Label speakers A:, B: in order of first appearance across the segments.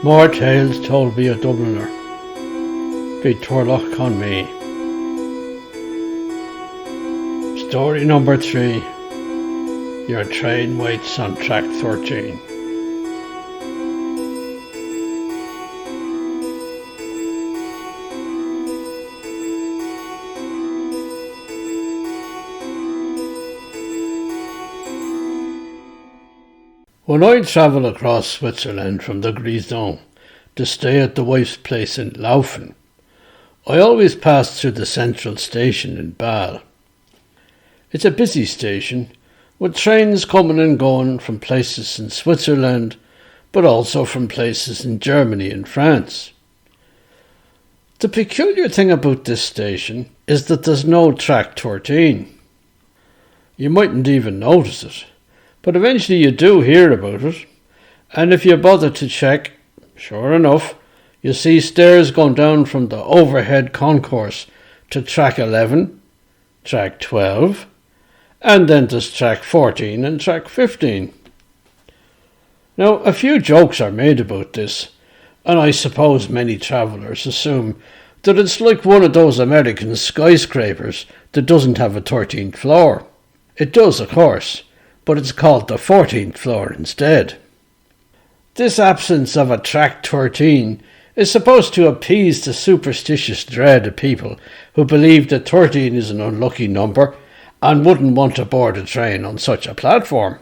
A: More Tales Told by a Dubliner by Turlough Conmee. Story number 3. Your train waits on track 13. When I travel across Switzerland from the Grisons to stay at the wife's place in Laufen, I always pass through the central station in Bâle. It's a busy station, with trains coming and going from places in Switzerland, but also from places in Germany and France. The peculiar thing about this station is that there's no track 13. You mightn't even notice it, but eventually you do hear about it, and if you bother to check, sure enough, you see stairs going down from the overhead concourse to track 11, track 12, and then there's track 14 and track 15. Now, a few jokes are made about this, and I suppose many travellers assume that it's like one of those American skyscrapers that doesn't have a 13th floor. It does, of course, but it's called the 14th floor instead. This absence of a track 13 is supposed to appease the superstitious dread of people who believe that 13 is an unlucky number and wouldn't want to board a train on such a platform.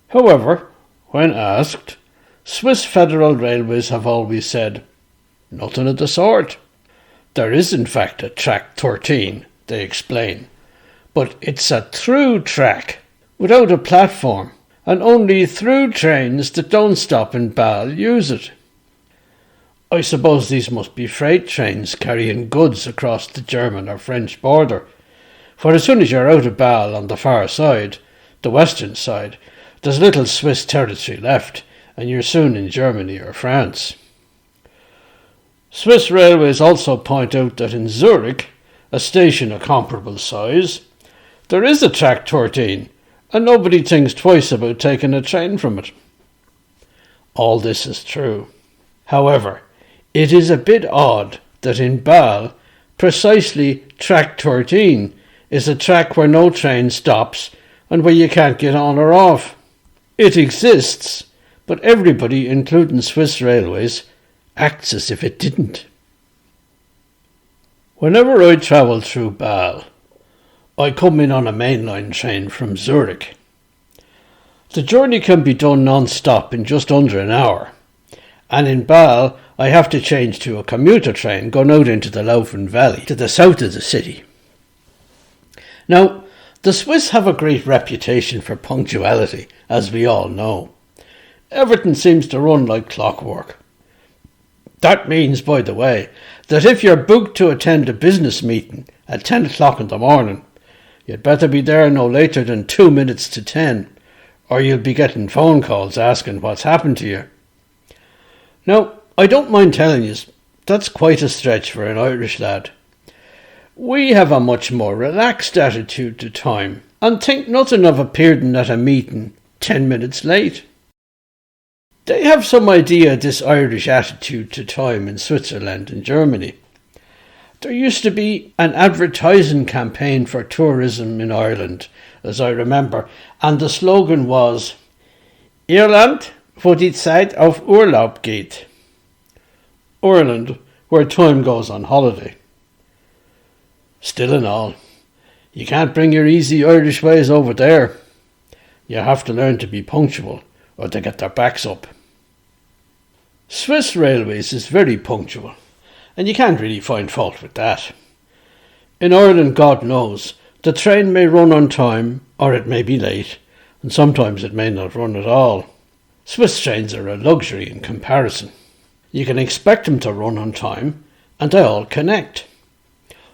A: However, when asked, Swiss Federal Railways have always said, nothing of the sort. There is in fact a track 13, they explain, but it's a through track without a platform, and only through trains that don't stop in Bâle use it. I suppose these must be freight trains carrying goods across the German or French border, for as soon as you're out of Bâle on the far side, the western side, there's little Swiss territory left, and you're soon in Germany or France. Swiss Railways also point out that in Zurich, a station of comparable size, there is a track 13, and nobody thinks twice about taking a train from it. All this is true. However, it is a bit odd that in Bâle, precisely track 13 is a track where no train stops and where you can't get on or off. It exists, but everybody, including Swiss Railways, acts as if it didn't. Whenever I travel through Bâle, I come in on a mainline train from Zurich. The journey can be done non-stop in just under an hour, and in Bâle I have to change to a commuter train going out into the Laufen Valley to the south of the city. Now, the Swiss have a great reputation for punctuality, as we all know. Everything seems to run like clockwork. That means, by the way, that if you're booked to attend a business meeting at 10 o'clock in the morning, you'd better be there no later than 2 minutes to 10, or you'll be getting phone calls asking what's happened to you. Now, I don't mind telling you, that's quite a stretch for an Irish lad. We have a much more relaxed attitude to time, and think nothing of appearing at a meeting 10 minutes late. They have some idea of this Irish attitude to time in Switzerland and Germany. There used to be an advertising campaign for tourism in Ireland, as I remember, and the slogan was, Irland, wo die Zeit auf Urlaub geht. Ireland, where time goes on holiday. Still and all, you can't bring your easy Irish ways over there. You have to learn to be punctual, or they get their backs up. Swiss Railways is very punctual, and you can't really find fault with that. In Ireland, God knows, the train may run on time, or it may be late, and sometimes it may not run at all. Swiss trains are a luxury in comparison. You can expect them to run on time, and they all connect.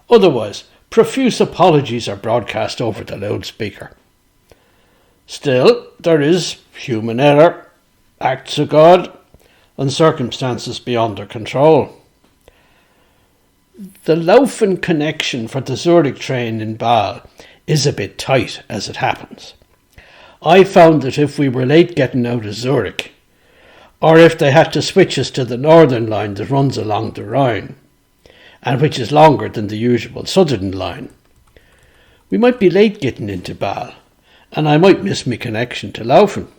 A: Otherwise, profuse apologies are broadcast over the loudspeaker. Still, there is human error, acts of God, and circumstances beyond their control. The Laufen connection for the Zurich train in Bâle is a bit tight, as it happens. I found that if we were late getting out of Zurich, or if they had to switch us to the northern line that runs along the Rhine, and which is longer than the usual southern line. We might be late getting into Bâle, and I might miss my connection to Laufen.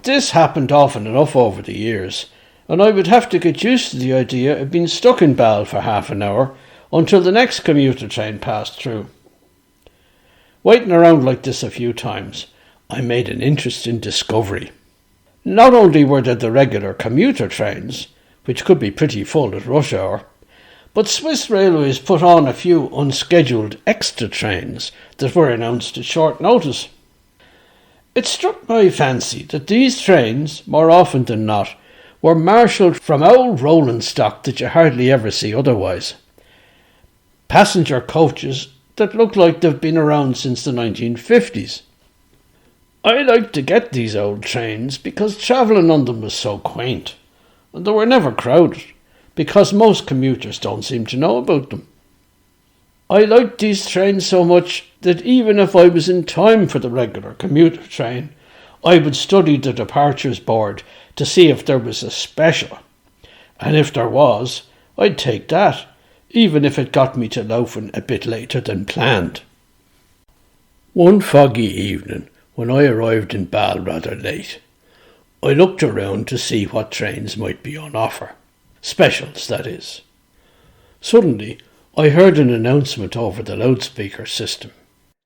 A: This happened often enough over the years, and I would have to get used to the idea of being stuck in Bâle for half an hour until the next commuter train passed through. Waiting around like this a few times, I made an interesting discovery. Not only were there the regular commuter trains, which could be pretty full at rush hour, but Swiss Railways put on a few unscheduled extra trains that were announced at short notice. It struck my fancy that these trains, more often than not, were marshalled from old rolling stock that you hardly ever see otherwise. Passenger coaches that look like they've been around since the 1950s. I liked to get these old trains because travelling on them was so quaint, and they were never crowded, because most commuters don't seem to know about them. I liked these trains so much that even if I was in time for the regular commuter train, I would study the departures board to see if there was a special, and if there was, I'd take that, even if it got me to Laufen a bit later than planned. One foggy evening, when I arrived in Bâle rather late, I looked around to see what trains might be on offer. Specials, that is. Suddenly, I heard an announcement over the loudspeaker system.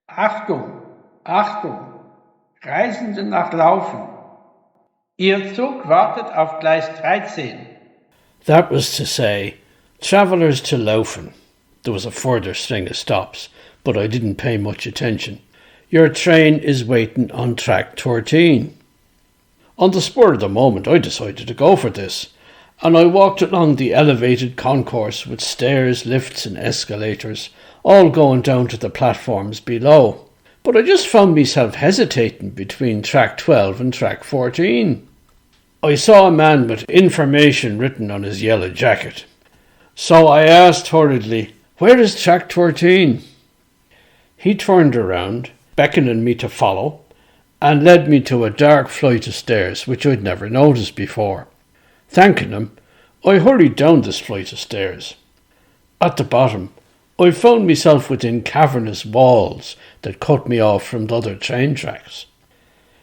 B: Achtung, Achtung, Reisende nach Laufen. Ihr Zug wartet auf Gleis 13.
A: That was to say, travellers to Laufen. There was a further string of stops, but I didn't pay much attention. Your train is waiting on track 13. On the spur of the moment, I decided to go for this, and I walked along the elevated concourse with stairs, lifts and escalators, all going down to the platforms below. But I just found myself hesitating between track 12 and track 14. I saw a man with information written on his yellow jacket. So I asked hurriedly, "Where is track 13? He turned around, beckoning me to follow, and led me to a dark flight of stairs which I'd never noticed before. Thanking him, I hurried down this flight of stairs. At the bottom, I found myself within cavernous walls that cut me off from the other train tracks.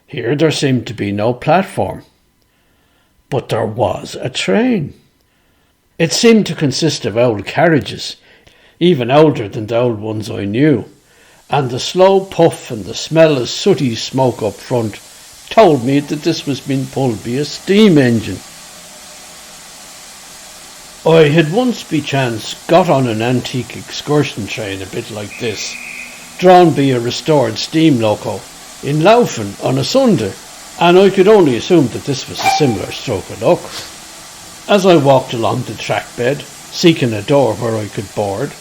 A: Here there seemed to be no platform, but there was a train. It seemed to consist of old carriages, even older than the old ones I knew, and the slow puff and the smell of sooty smoke up front told me that this was being pulled by a steam engine. I had once by chance got on an antique excursion train a bit like this, drawn by a restored steam loco, in Laufen on a Sunday, and I could only assume that this was a similar stroke of luck. As I walked along the track bed, seeking a door where I could board,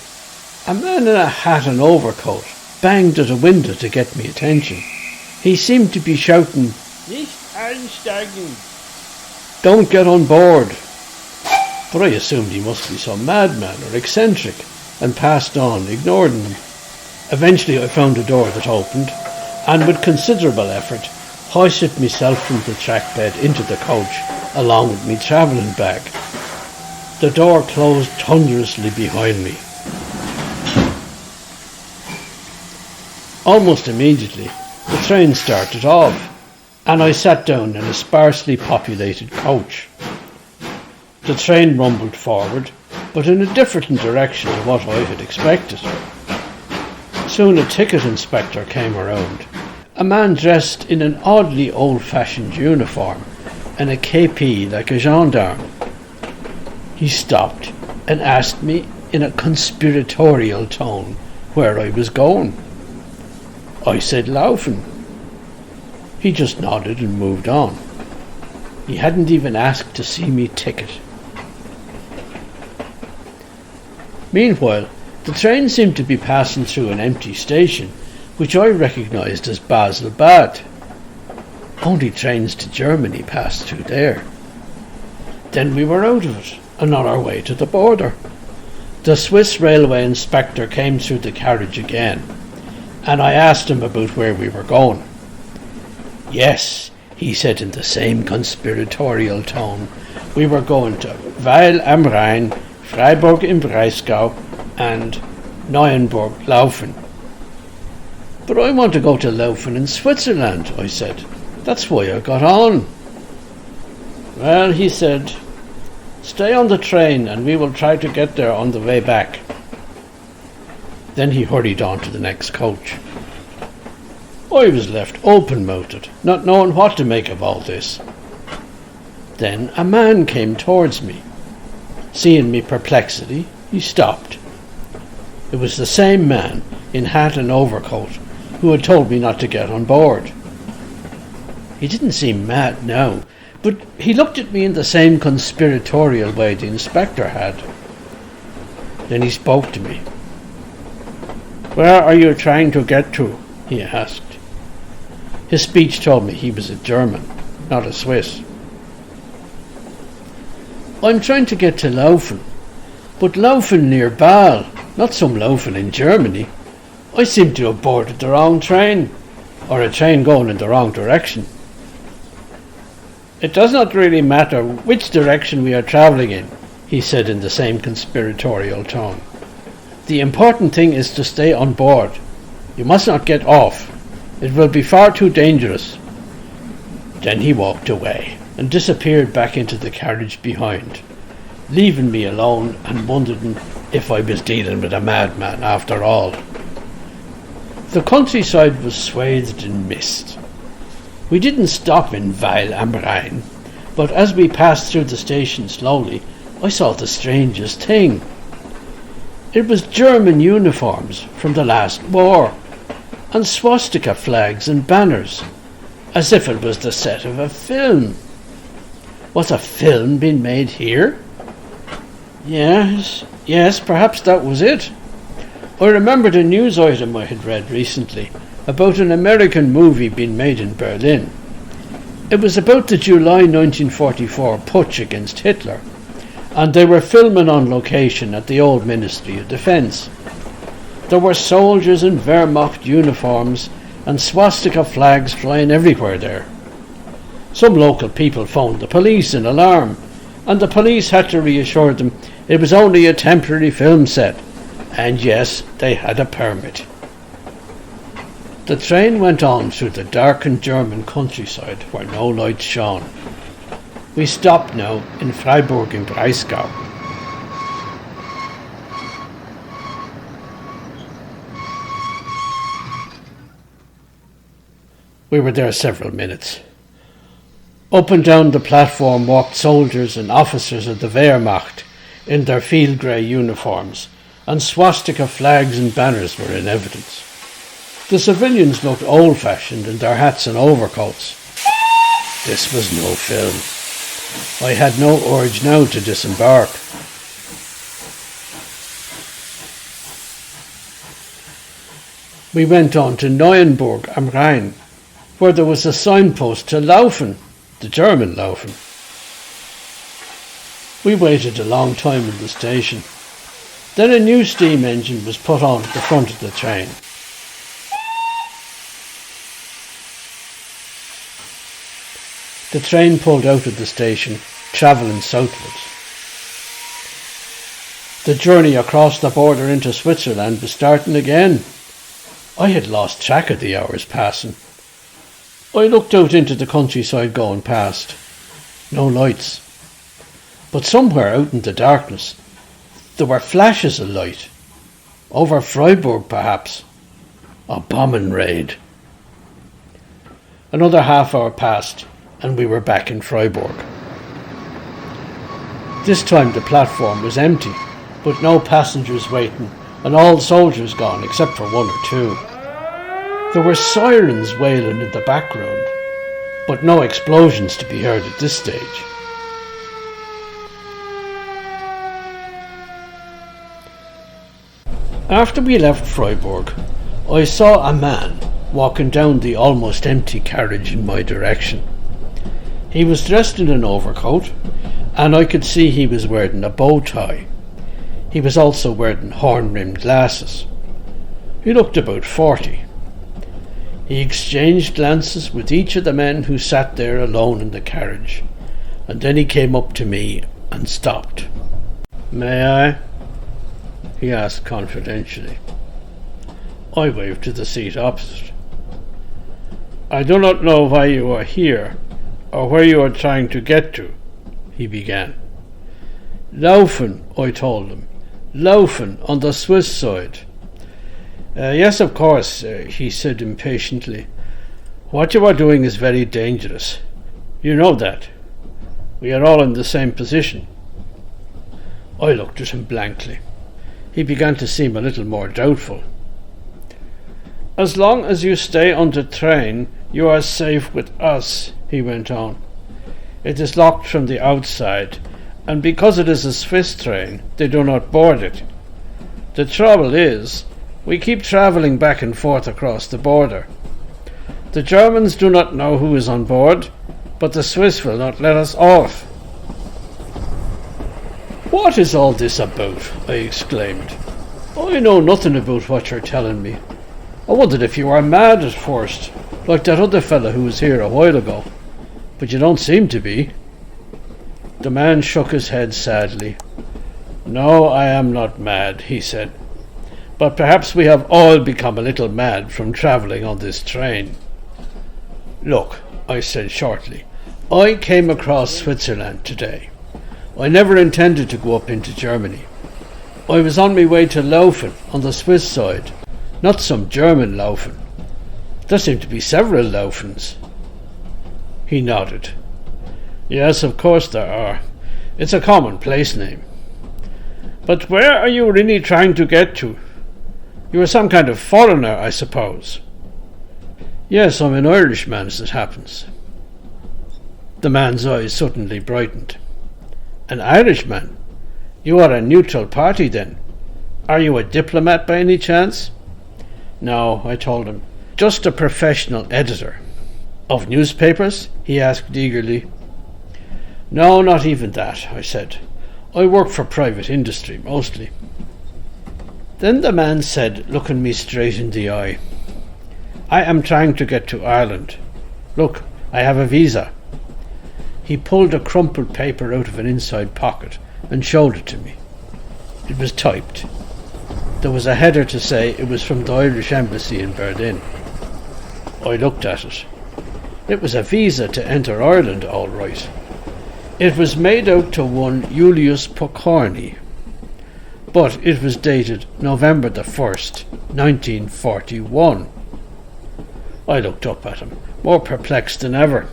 A: a man in a hat and overcoat banged at a window to get me attention. He seemed to be shouting, "Nicht einsteigen! Don't get on board!" But I assumed he must be some madman or eccentric, and passed on, ignoring him. Eventually I found a door that opened, and with considerable effort hoisted myself from the track bed into the coach, along with me travelling bag. The door closed thunderously behind me. Almost immediately, the train started off, and I sat down in a sparsely populated coach. The train rumbled forward, but in a different direction to what I had expected. Soon a ticket inspector came around, a man dressed in an oddly old-fashioned uniform and a KP like a gendarme. He stopped and asked me in a conspiratorial tone where I was going. I said Laufen. He just nodded and moved on. He hadn't even asked to see me ticket. Meanwhile, the train seemed to be passing through an empty station, which I recognised as Basel-Bad. Only trains to Germany passed through there. Then we were out of it, and on our way to the border. The Swiss railway inspector came through the carriage again, and I asked him about where we were going. Yes, he said in the same conspiratorial tone. We were going to Weil am Rhein, Freiburg im Breisgau, and Neuenburg, Laufen. But I want to go to Laufen in Switzerland, I said. That's why I got on. Well, he said, stay on the train and we will try to get there on the way back. Then he hurried on to the next coach. I was left open-mouthed, not knowing what to make of all this. Then a man came towards me. Seeing me perplexity, he stopped. It was the same man, in hat and overcoat, who had told me not to get on board. He didn't seem mad now, but he looked at me in the same conspiratorial way the inspector had. Then he spoke to me. Where are you trying to get to? He asked. His speech told me he was a German, not a Swiss. I'm trying to get to Laufen, but Laufen near Bâle, not some Laufen in Germany. I seem to have boarded the wrong train, or a train going in the wrong direction. It does not really matter which direction we are travelling in, he said in the same conspiratorial tone. The important thing is to stay on board. You must not get off. It will be far too dangerous. Then he walked away and disappeared back into the carriage behind, leaving me alone and wondering if I was dealing with a madman after all. The countryside was swathed in mist. We didn't stop in Weil am Rhein, but as we passed through the station slowly, I saw the strangest thing. It was German uniforms from the last war, and swastika flags and banners, as if it was the set of a film. Was a film being made here? Yes, perhaps that was it. I remembered a news item I had read recently about an American movie being made in Berlin. It was about the July 1944 putsch against Hitler, and they were filming on location at the old Ministry of Defence. There were soldiers in Wehrmacht uniforms and swastika flags flying everywhere there. Some local people phoned the police in alarm, and the police had to reassure them it was only a temporary film set, and yes, they had a permit. The train went on through the darkened German countryside where no lights shone. We stopped now in Freiburg im Breisgau. We were there several minutes. Up and down the platform walked soldiers and officers of the Wehrmacht in their field grey uniforms, and swastika flags and banners were in evidence. The civilians looked old-fashioned in their hats and overcoats. This was no film. I had no urge now to disembark. We went on to Neuenburg am Rhein, where there was a signpost to Laufen, the German Laufen. We waited a long time in the station. Then a new steam engine was put on at the front of the train. The train pulled out of the station, travelling southwards. The journey across the border into Switzerland was starting again. I had lost track of the hours passing. I looked out into the countryside going past. No lights. But somewhere out in the darkness, there were flashes of light. Over Freiburg, perhaps. A bombing raid. Another half hour passed, and we were back in Freiburg. This time the platform was empty, but no passengers waiting, and all soldiers gone except for one or two. There were sirens wailing in the background, but no explosions to be heard at this stage. After we left Freiburg, I saw a man walking down the almost empty carriage in my direction. He was dressed in an overcoat, and I could see he was wearing a bow tie. He was also wearing horn-rimmed glasses. He looked about 40. He exchanged glances with each of the men who sat there alone in the carriage, and then he came up to me and stopped. "May I?" he asked confidentially. I waved to the seat opposite. "I do not know why you are here, or where you are trying to get to," he began. "Laufen," I told him. "Laufen, on the Swiss side." Yes, of course," he said impatiently. "What you are doing is very dangerous. You know that. We are all in the same position." I looked at him blankly. He began to seem a little more doubtful. "As long as you stay on the train, you are safe with us," he went on. "It is locked from the outside, and because it is a Swiss train, they do not board it. The trouble is, we keep travelling back and forth across the border. The Germans do not know who is on board, but the Swiss will not let us off." "What is all this about?" I exclaimed. "I know nothing about what you're telling me. I wondered if you were mad at first, like that other fellow who was here a while ago. But you don't seem to be." The man shook his head sadly. "No, I am not mad," he said. "But perhaps we have all become a little mad from travelling on this train." "Look," I said shortly, "I came across Switzerland today. I never intended to go up into Germany. I was on my way to Laufen on the Swiss side, not some German Laufen. There seem to be several Laufens." He nodded. "Yes, of course there are. It's a common place name. But where are you really trying to get to? You are some kind of foreigner, I suppose." "Yes, I'm an Irishman, as it happens." The man's eyes suddenly brightened. "An Irishman? You are a neutral party, then? Are you a diplomat by any chance?" "No," I told him. "Just a professional editor." "Of newspapers?" he asked eagerly. "No, not even that," I said. "I work for private industry, mostly." Then the man said, looking me straight in the eye, "I am trying to get to Ireland. Look, I have a visa." He pulled a crumpled paper out of an inside pocket and showed it to me. It was typed. There was a header to say it was from the Irish Embassy in Berlin. I looked at it. It was a visa to enter Ireland, all right. It was made out to one Julius Pokorny, but it was dated November the 1st, 1941. I looked up at him, more perplexed than ever.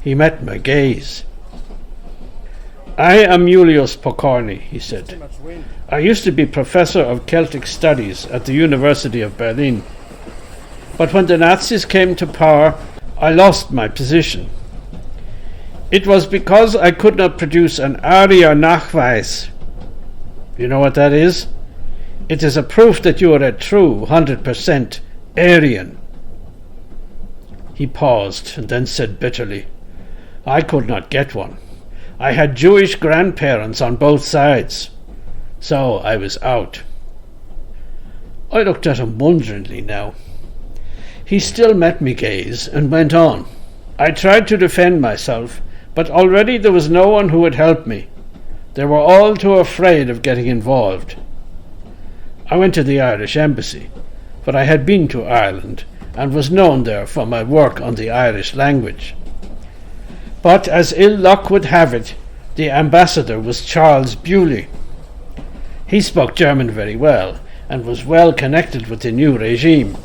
A: He met my gaze. "I am Julius Pokorny," he said. "I used to be professor of Celtic studies at the University of Berlin. But when the Nazis came to power, I lost my position. It was because I could not produce an Arya-Nachweis. You know what that is? It is a proof that you are a true 100% Aryan." He paused and then said bitterly, "I could not get one. I had Jewish grandparents on both sides. So I was out." I looked at him wonderingly now. He still met me gaze and went on. "I tried to defend myself, but already there was no one who would help me. They were all too afraid of getting involved. I went to the Irish Embassy, for I had been to Ireland and was known there for my work on the Irish language. But as ill luck would have it, the ambassador was Charles Bewley. He spoke German very well and was well connected with the new regime.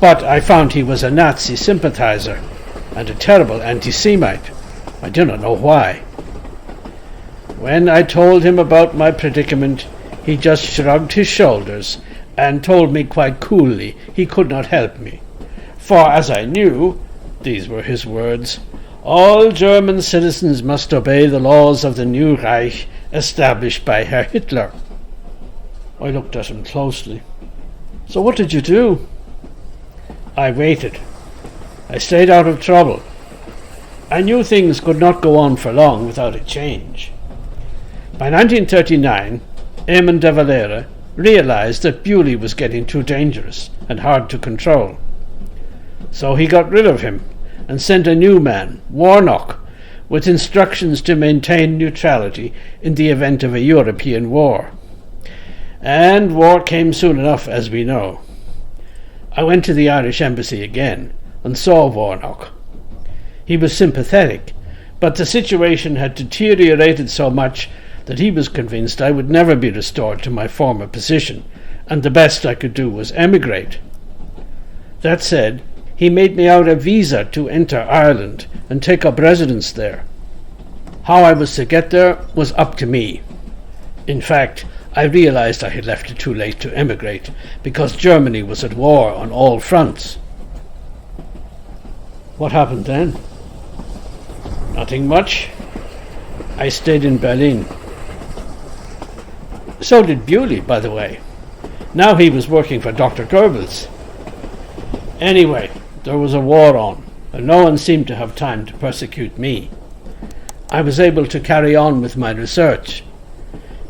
A: But I found he was a Nazi sympathiser and a terrible anti-Semite. I do not know why. When I told him about my predicament, he just shrugged his shoulders and told me quite coolly he could not help me. For as I knew, these were his words, all German citizens must obey the laws of the new Reich established by Herr Hitler. I looked at him closely. "So what did you do?" "I waited. I stayed out of trouble. I knew things could not go on for long without a change. By 1939, Eamon de Valera realized that Bewley was getting too dangerous and hard to control. So he got rid of him and sent a new man, Warnock, with instructions to maintain neutrality in the event of a European war. And war came soon enough, as we know. I went to the Irish embassy again and saw Warnock. He was sympathetic, but the situation had deteriorated so much that he was convinced I would never be restored to my former position, and the best I could do was emigrate. That said, he made me out a visa to enter Ireland and take up residence there. How I was to get there was up to me. In fact, I realized I had left it too late to emigrate because Germany was at war on all fronts. What happened then? Nothing much. I stayed in Berlin. So did Bewley, by the way. Now he was working for Dr Goebbels. Anyway, there was a war on, and no one seemed to have time to persecute me. I was able to carry on with my research.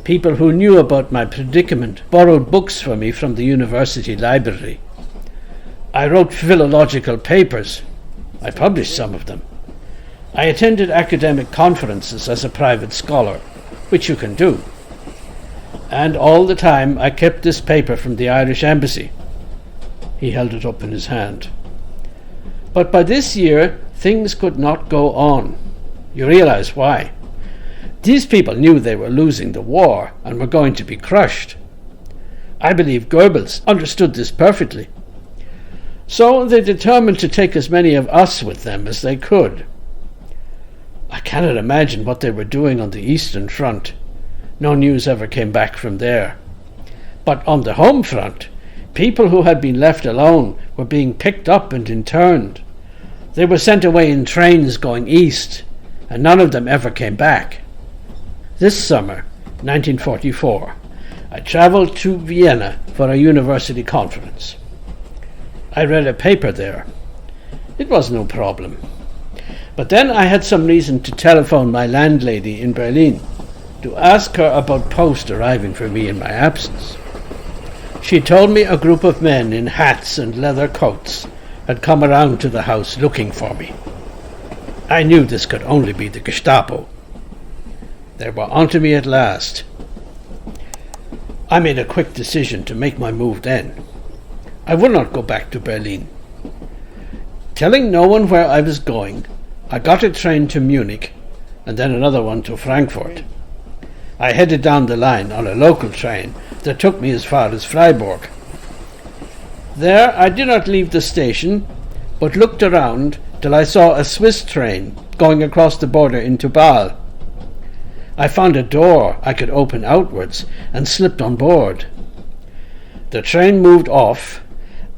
A: People who knew about my predicament borrowed books for me from the university library. I wrote philological papers. I published some of them. I attended academic conferences as a private scholar, which you can do. And all the time I kept this paper from the Irish embassy. He held it up in his hand. But by this year, things could not go on. You realize why. These people knew they were losing the war and were going to be crushed. I believe Goebbels understood this perfectly. So they determined to take as many of us with them as they could. I cannot imagine what they were doing on the Eastern Front. No news ever came back from there. But on the home front, people who had been left alone were being picked up and interned. They were sent away in trains going east, and none of them ever came back. This summer, 1944, I travelled to Vienna for a university conference. I read a paper there. It was no problem. But then I had some reason to telephone my landlady in Berlin to ask her about post arriving for me in my absence. She told me a group of men in hats and leather coats had come around to the house looking for me. I knew this could only be the Gestapo. They were onto me at last. I made a quick decision to make my move then. I would not go back to Berlin. Telling no one where I was going, I got a train to Munich and then another one to Frankfurt. I headed down the line on a local train that took me as far as Freiburg. There I did not leave the station, but looked around till I saw a Swiss train going across the border into Bâle. I found a door I could open outwards and slipped on board. The train moved off,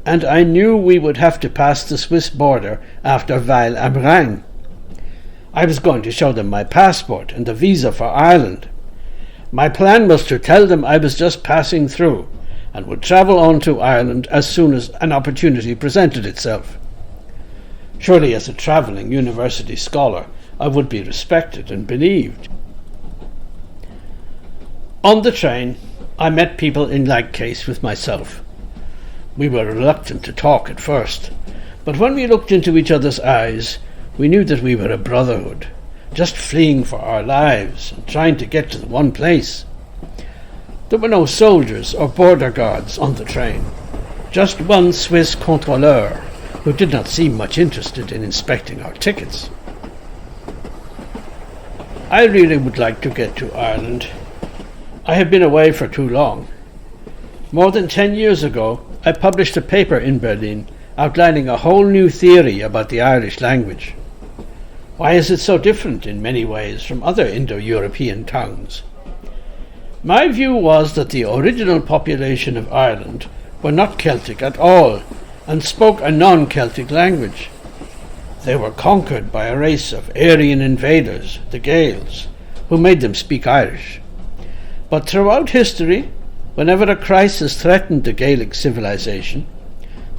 A: and I knew we would have to pass the Swiss border after Weil am Rhein. I was going to show them my passport and the visa for Ireland. My plan was to tell them I was just passing through and would travel on to Ireland as soon as an opportunity presented itself. Surely as a travelling university scholar I would be respected and believed. On the train I met people in like case with myself. We were reluctant to talk at first, but when we looked into each other's eyes we knew that we were a brotherhood, just fleeing for our lives and trying to get to the one place. There were no soldiers or border guards on the train, just one Swiss contrôleur who did not seem much interested in inspecting our tickets. I really would like to get to Ireland. I have been away for too long. More than 10 years ago, I published a paper in Berlin outlining a whole new theory about the Irish language. Why is it so different in many ways from other Indo-European tongues? My view was that the original population of Ireland were not Celtic at all and spoke a non-Celtic language. They were conquered by a race of Aryan invaders, the Gaels, who made them speak Irish. But throughout history, whenever a crisis threatened the Gaelic civilization,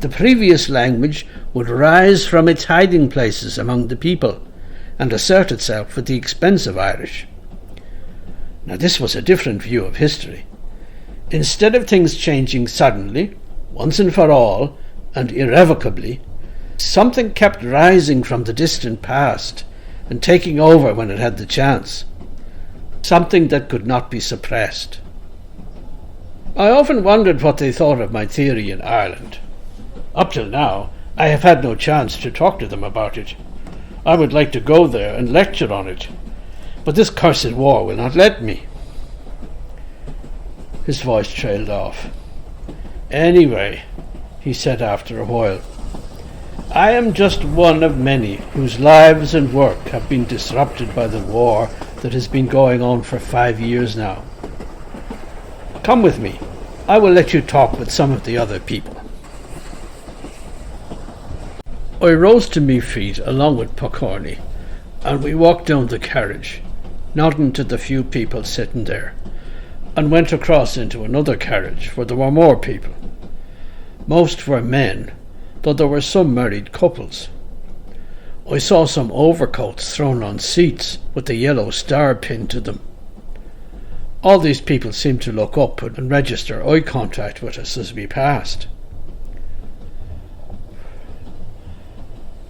A: the previous language would rise from its hiding places among the people and assert itself at the expense of Irish. Now this was a different view of history. Instead of things changing suddenly, once and for all, and irrevocably, Something kept rising from the distant past and taking over when it had the chance. Something that could not be suppressed. I often wondered what they thought of my theory in Ireland. Up till now, I have had no chance to talk to them about it. I would like to go there and lecture on it, but this cursed war will not let me. His voice trailed off. Anyway, he said after a while, I am just one of many whose lives and work have been disrupted by the war that has been going on for 5 years now. Come with me. I will let you talk with some of the other people. I rose to my feet along with Pokorny, and we walked down the carriage, nodding to the few people sitting there, and went across into another carriage where there were more people. Most were men, though there were some married couples. I saw some overcoats thrown on seats with a yellow star pinned to them. All these people seemed to look up and register eye contact with us as we passed.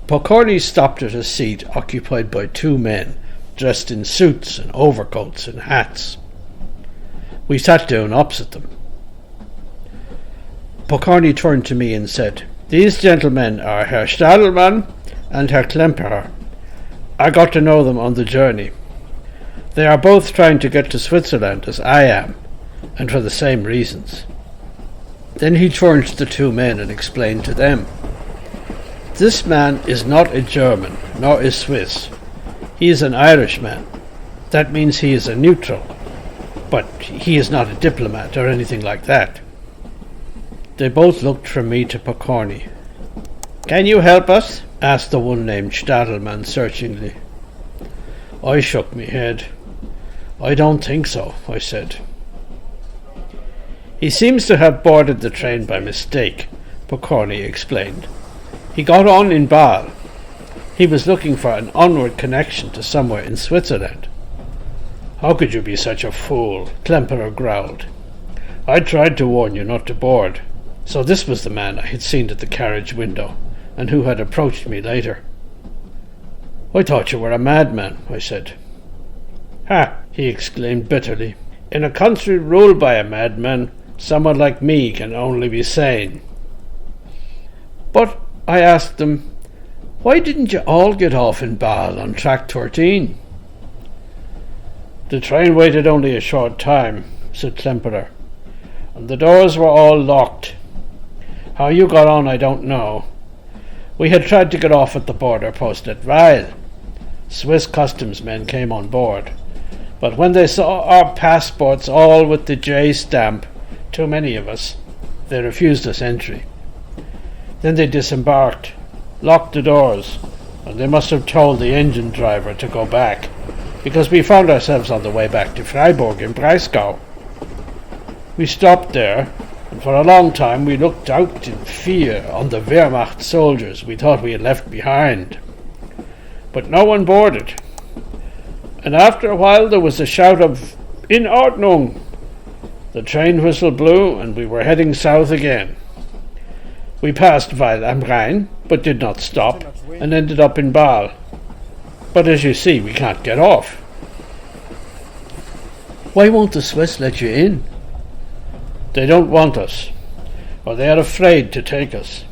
A: Pokorny stopped at a seat occupied by 2 men dressed in suits and overcoats and hats. We sat down opposite them. Pokorny turned to me and said, These gentlemen are Herr Stadelmann and Herr Klemperer. I got to know them on the journey. They are both trying to get to Switzerland as I am, and for the same reasons. Then he turned to the 2 men and explained to them, This man is not a German, nor a Swiss. He is an Irishman. That means he is a neutral, but he is not a diplomat or anything like that. They both looked from me to Pokorny. Can you help us? Asked the one named Stadelmann searchingly. I shook my head. I don't think so, I said. He seems to have boarded the train by mistake, Pokorny explained. He got on in Bâle. He was looking for an onward connection to somewhere in Switzerland. How could you be such a fool? Klemperer growled. I tried to warn you not to board. So this was the man I had seen at the carriage window, and who had approached me later. I thought you were a madman, I said. Ha! He exclaimed bitterly. In a country ruled by a madman, someone like me can only be sane. But I asked him, why didn't you all get off in Bâle on track 13? The train waited only a short time, said Klemperer, and the doors were all locked. How you got on I don't know. We had tried to get off at the border post at Weil. Swiss customs men came on board, but when they saw our passports all with the J stamp, too many of us, they refused us entry. Then they disembarked, locked the doors, and they must have told the engine driver to go back, because we found ourselves on the way back to Freiburg in Breisgau. We stopped there, and for a long time we looked out in fear on the Wehrmacht soldiers we thought we had left behind. But no one boarded. And after a while there was a shout of, In Ordnung! The train whistle blew, and we were heading south again. We passed Weil am Rhein, but did not stop, and ended up in Bâle. But as you see, we can't get off. Why won't the Swiss let you in? They don't want us, or they are afraid to take us,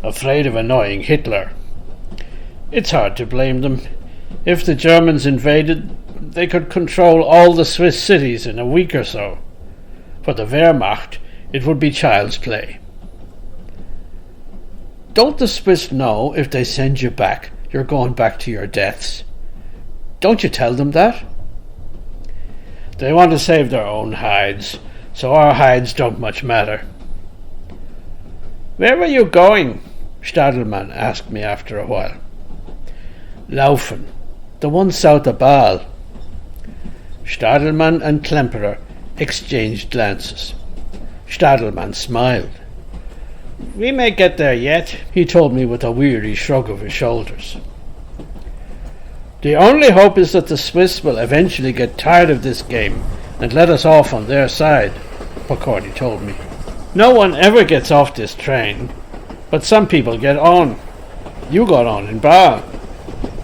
A: afraid of annoying Hitler. It's hard to blame them. If the Germans invaded, they could control all the Swiss cities in a week or so. For the Wehrmacht, it would be child's play. Don't the Swiss know if they send you back, you're going back to your deaths? Don't you tell them that? They want to save their own hides, so our hides don't much matter. Where were you going? Stadelmann asked me after a while. Laufen, the one south of Bâle. Stadelmann and Klemperer exchanged glances. Stadelmann smiled. We may get there yet, he told me with a weary shrug of his shoulders. The only hope is that the Swiss will eventually get tired of this game and let us off on their side, Pokorny told me. No one ever gets off this train, but some people get on. You got on in Bâle.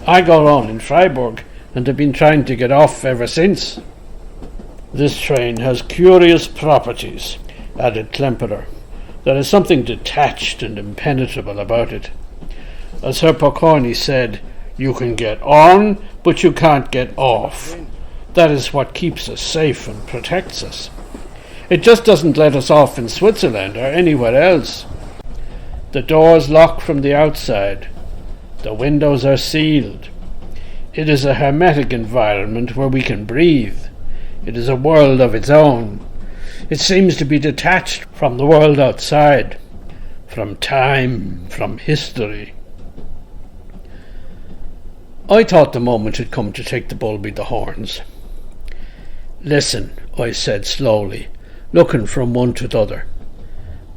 A: I got on in Freiburg and have been trying to get off ever since. This train has curious properties, added Klemperer. There is something detached and impenetrable about it. As Herr Pokorny said, you can get on, but you can't get off. That is what keeps us safe and protects us. It just doesn't let us off in Switzerland or anywhere else. The doors lock from the outside. The windows are sealed. It is a hermetic environment where we can breathe. It is a world of its own. It seems to be detached from the world outside, from time, from history. I thought the moment had come to take the bull by the horns. Listen, I said slowly, looking from one to the other.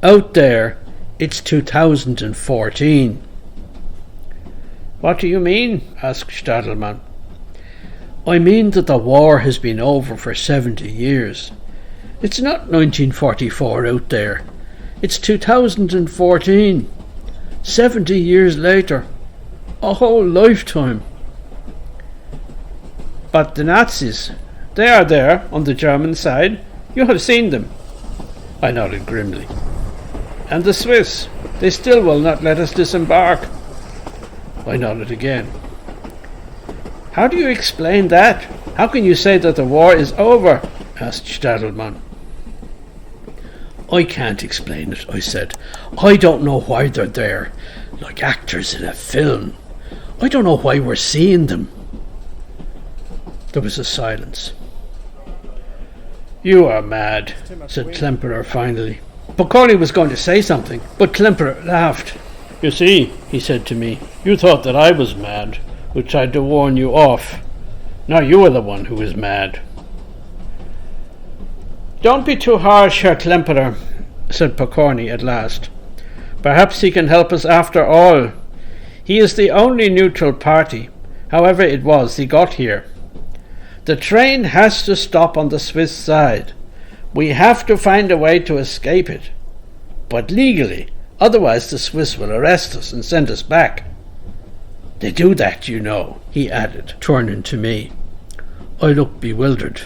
A: Out there, it's 2014. What do you mean? Asked Stadelmann. I mean that the war has been over for 70 years. It's not 1944 out there. It's 2014. 70 years later. A whole lifetime. But the Nazis, they are there on the German side. You have seen them. I nodded grimly. And the Swiss, they still will not let us disembark. I nodded again. How do you explain that? How can you say that the war is over? Asked Stadelmann. I can't explain it, I said. I don't know why they're there, like actors in a film. I don't know why we're seeing them. There was a silence. You are mad, said Klemperer finally. Pokorny was going to say something, but Klemperer laughed. You see, he said to me, you thought that I was mad, who tried to warn you off. Now you are the one who is mad. Don't be too harsh, Herr Klemperer, said Pokorny at last. Perhaps he can help us after all. He is the only neutral party, however it was he got here. The train has to stop on the Swiss side. We have to find a way to escape it. But legally, otherwise the Swiss will arrest us and send us back. They do that, you know, he added, turning to me. I looked bewildered.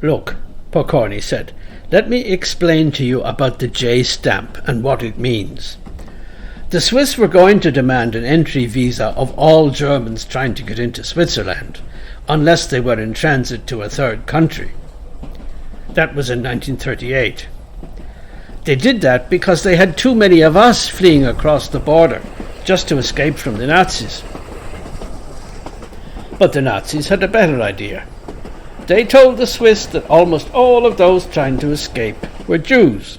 A: Look, Pokorny said, let me explain to you about the J stamp and what it means. The Swiss were going to demand an entry visa of all Germans trying to get into Switzerland, unless they were in transit to a third country. That was in 1938. They did that because they had too many of us fleeing across the border just to escape from the Nazis. But the Nazis had a better idea. They told the Swiss that almost all of those trying to escape were Jews.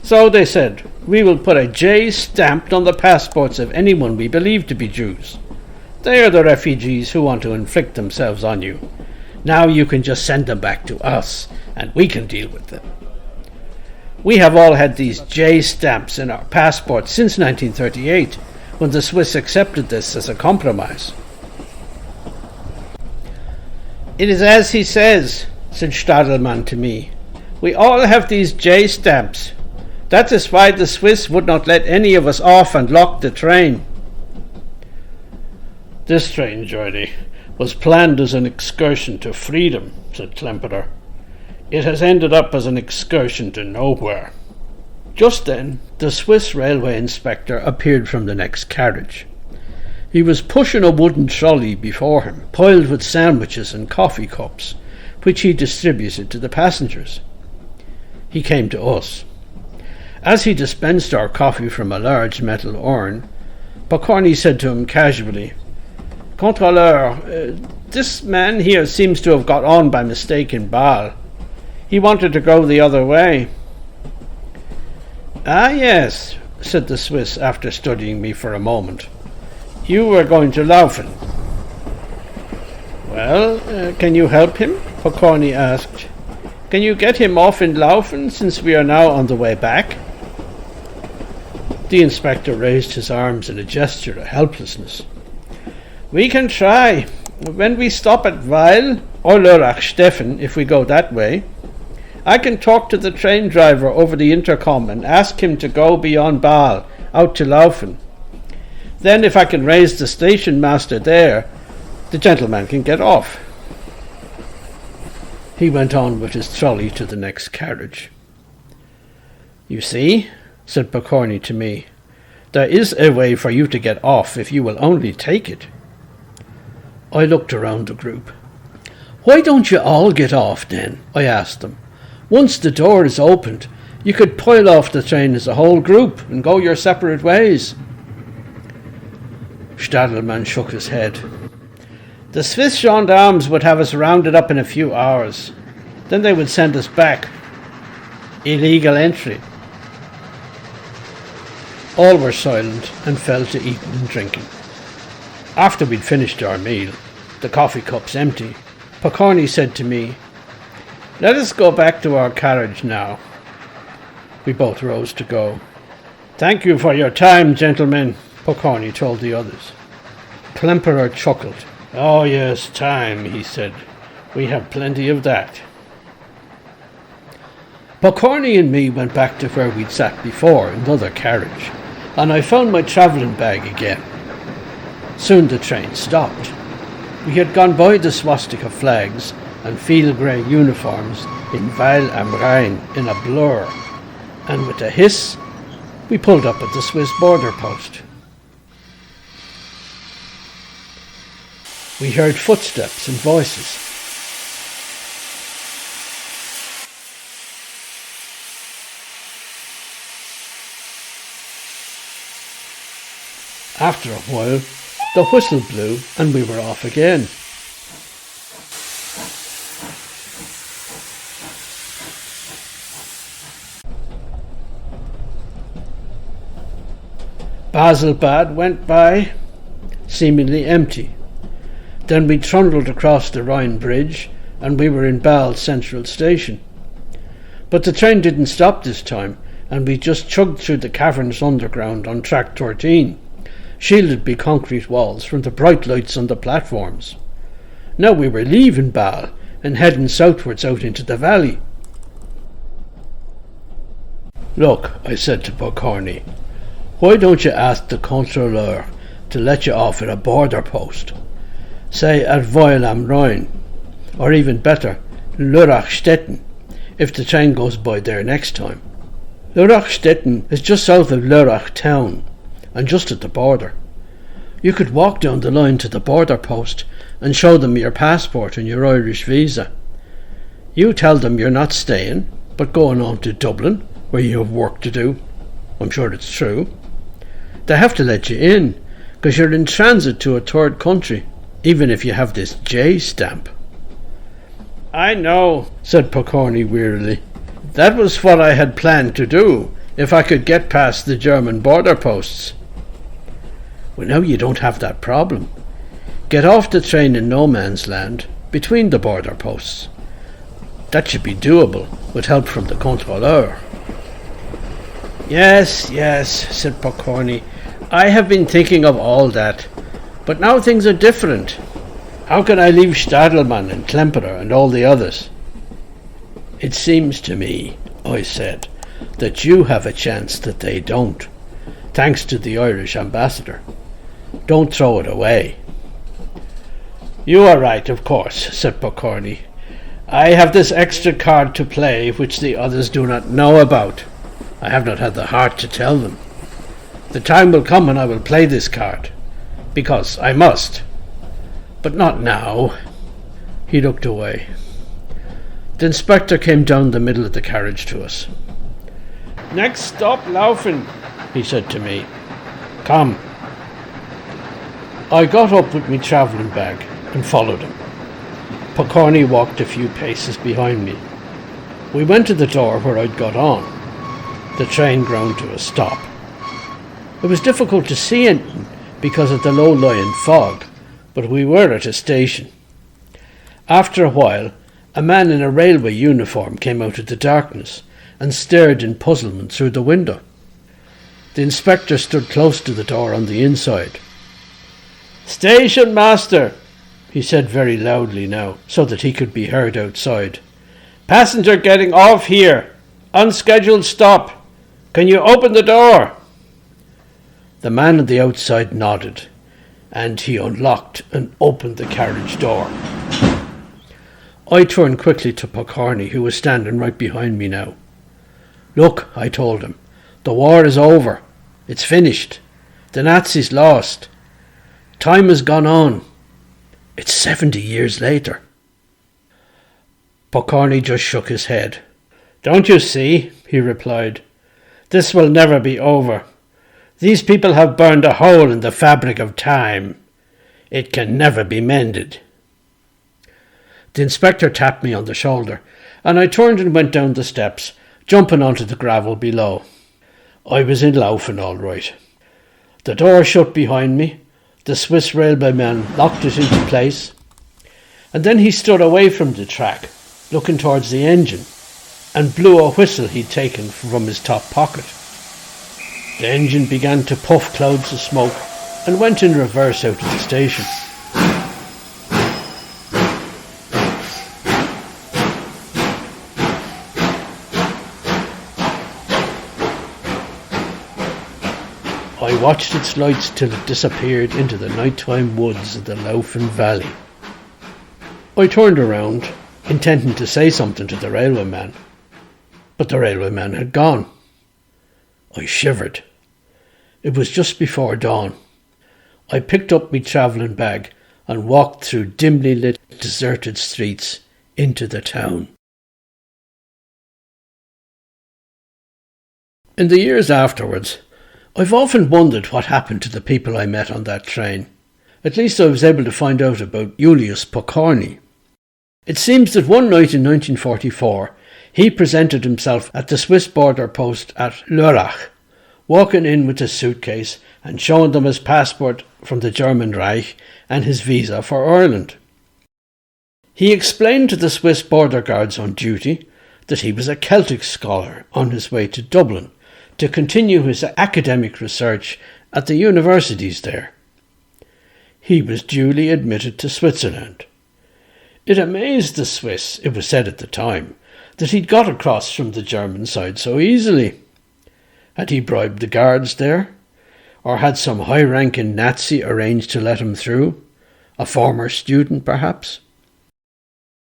A: So they said, we will put a J stamped on the passports of anyone we believe to be Jews. They are the refugees who want to inflict themselves on you. Now you can just send them back to us, and we can deal with them. We have all had these J stamps in our passports since 1938, when the Swiss accepted this as a compromise. It is as he says, said Stadelmann to me. We all have these J stamps. That is why the Swiss would not let any of us off and lock the train. This train journey was planned as an excursion to freedom, said Klemperer. It has ended up as an excursion to nowhere. Just then, the Swiss railway inspector appeared from the next carriage. He was pushing a wooden trolley before him, piled with sandwiches and coffee cups, which he distributed to the passengers. He came to us. As he dispensed our coffee from a large metal urn, Pokorny said to him casually, Contrôleur, this man here seems to have got on by mistake in Bâle. He wanted to go the other way. Ah, yes, said the Swiss after studying me for a moment. You were going to Laufen. Well, can you help him? Pokorny asked. Can you get him off in Laufen, since we are now on the way back? The inspector raised his arms in a gesture of helplessness. We can try. When we stop at Weil, or Lörrach-Steffen, if we go that way, I can talk to the train driver over the intercom and ask him to go beyond Bâle out to Laufen. Then if I can raise the station master there, the gentleman can get off." He went on with his trolley to the next carriage. "You see," said Pokorny to me, "there is a way for you to get off if you will only take it." I looked around the group. "Why don't you all get off then?" I asked them. "Once the door is opened, you could pile off the train as a whole group and go your separate ways." Stadelmann shook his head. "The Swiss gendarmes would have us rounded up in a few hours. Then they would send us back. Illegal entry." All were silent and fell to eating and drinking. After we'd finished our meal, the coffee cups empty, Pokorny said to me, "Let us go back to our carriage now." We both rose to go. "Thank you for your time, gentlemen," Pokorny told the others. Klemperer chuckled. "Oh yes, time," he said. "We have plenty of that." Pokorny and me went back to where we'd sat before in the other carriage, and I found my travelling bag again. Soon the train stopped. We had gone by the swastika flags and field grey uniforms in Weil am Rhein in a blur, and with a hiss we pulled up at the Swiss border post. We heard footsteps and voices. After a while, the whistle blew and we were off again. Baselbad went by, seemingly empty. Then we trundled across the Rhine Bridge and we were in Bâle Central Station. But the train didn't stop this time and we just chugged through the caverns underground on track 13. Shielded by concrete walls from the bright lights on the platforms. Now we were leaving Bâle and heading southwards out into the valley. "Look," I said to Pokorny, "why don't you ask the contrôleur to let you off at a border post? Say at Weil am Rhein, or even better, Lörrachstetten, if the train goes by there next time. Lörrachstetten is just south of Lörrach town, and just at the border. You could walk down the line to the border post and show them your passport and your Irish visa. You tell them you're not staying, but going on to Dublin, where you have work to do. I'm sure it's true. They have to let you in, because you're in transit to a third country, even if you have this J stamp." "I know," said Pokorny wearily. "That was what I had planned to do, if I could get past the German border posts." "Well, now you don't have that problem. Get off the train in no man's land, between the border posts. That should be doable, with help from the contrôleur." Yes, said Pokorny. "I have been thinking of all that, but now things are different. How can I leave Stadelmann and Klemperer and all the others?" "It seems to me," I said, "that you have a chance that they don't, thanks to the Irish ambassador. Don't throw it away." "You are right, of course," said Pokorny. "I have this extra card to play which the others do not know about. I have not had the heart to tell them. The time will come when I will play this card, because I must. But not now." He looked away. The inspector came down the middle of the carriage to us. "Next stop, Laufen," he said to me. "Come." I got up with my travelling bag and followed him. Pokorny walked a few paces behind me. We went to the door where I'd got on. The train ground to a stop. It was difficult to see anything because of the low-lying fog, but we were at a station. After a while, a man in a railway uniform came out of the darkness and stared in puzzlement through the window. The inspector stood close to the door on the inside. "Station master," he said very loudly now, so that he could be heard outside. "Passenger getting off here. Unscheduled stop. Can you open the door?" The man on the outside nodded, and he unlocked and opened the carriage door. I turned quickly to Pokorny, who was standing right behind me now. "Look," I told him, "the war is over. It's finished. The Nazis lost. Time has gone on. It's 70 years later." Pokorny just shook his head. "Don't you see?" he replied. "This will never be over. These people have burned a hole in the fabric of time. It can never be mended." The inspector tapped me on the shoulder, and I turned and went down the steps, jumping onto the gravel below. I was in Laufen all right. The door shut behind me, the Swiss railwayman locked it into place, and then he stood away from the track, looking towards the engine, and blew a whistle he'd taken from his top pocket. The engine began to puff clouds of smoke and went in reverse out of the station. I watched its lights till it disappeared into the nighttime woods of the Laufen valley. I turned around, intending to say something to the railwayman, but the railwayman had gone. I shivered. It was just before dawn. I picked up my travelling bag and walked through dimly lit, deserted streets into the town. In the years afterwards, I've often wondered what happened to the people I met on that train. At least I was able to find out about Julius Pokorny. It seems that one night in 1944, he presented himself at the Swiss border post at Lörrach, walking in with his suitcase and showing them his passport from the German Reich and his visa for Ireland. He explained to the Swiss border guards on duty that he was a Celtic scholar on his way to Dublin to continue his academic research at the universities there. He was duly admitted to Switzerland. It amazed the Swiss, it was said at the time, that he'd got across from the German side so easily. Had he bribed the guards there? Or had some high-ranking Nazi arranged to let him through? A former student, perhaps?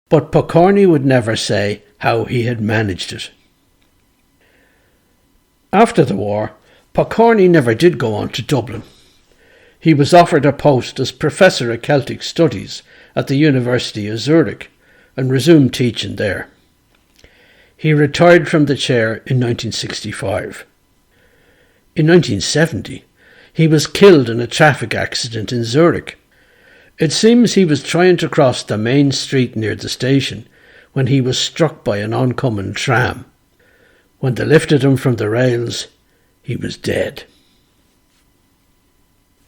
A: But Pokorny would never say how he had managed it. After the war, Pokorny never did go on to Dublin. He was offered a post as Professor of Celtic Studies at the University of Zurich and resumed teaching there. He retired from the chair in 1965. In 1970, he was killed in a traffic accident in Zurich. It seems he was trying to cross the main street near the station when he was struck by an oncoming tram. When they lifted him from the rails, he was dead.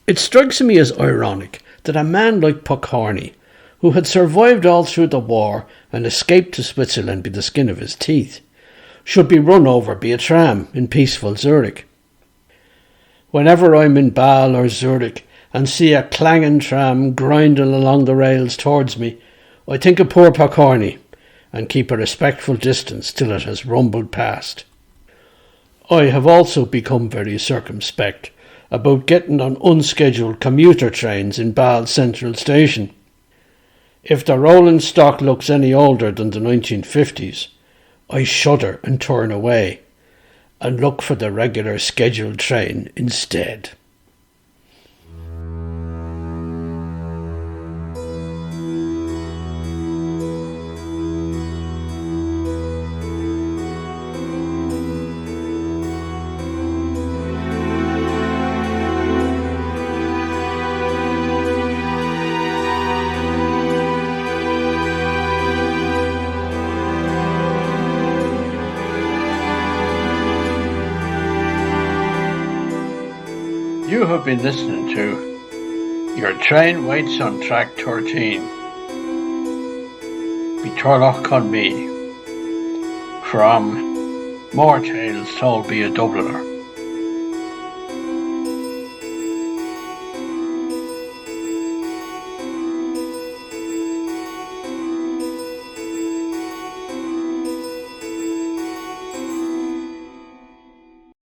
A: It strikes me as ironic that a man like Pokorny, who had survived all through the war and escaped to Switzerland by the skin of his teeth, should be run over by a tram in peaceful Zurich. Whenever I'm in Bâle or Zurich and see a clanging tram grinding along the rails towards me, I think of poor Pokorny and keep a respectful distance till it has rumbled past. I have also become very circumspect about getting on unscheduled commuter trains in Bâle Central Station. If the rolling stock looks any older than the 1950s, I shudder and turn away and look for the regular scheduled train instead.
B: You have been listening to Your Train Waits on Track 13 by Turlough Conmee from More Tales Told by a Dubliner.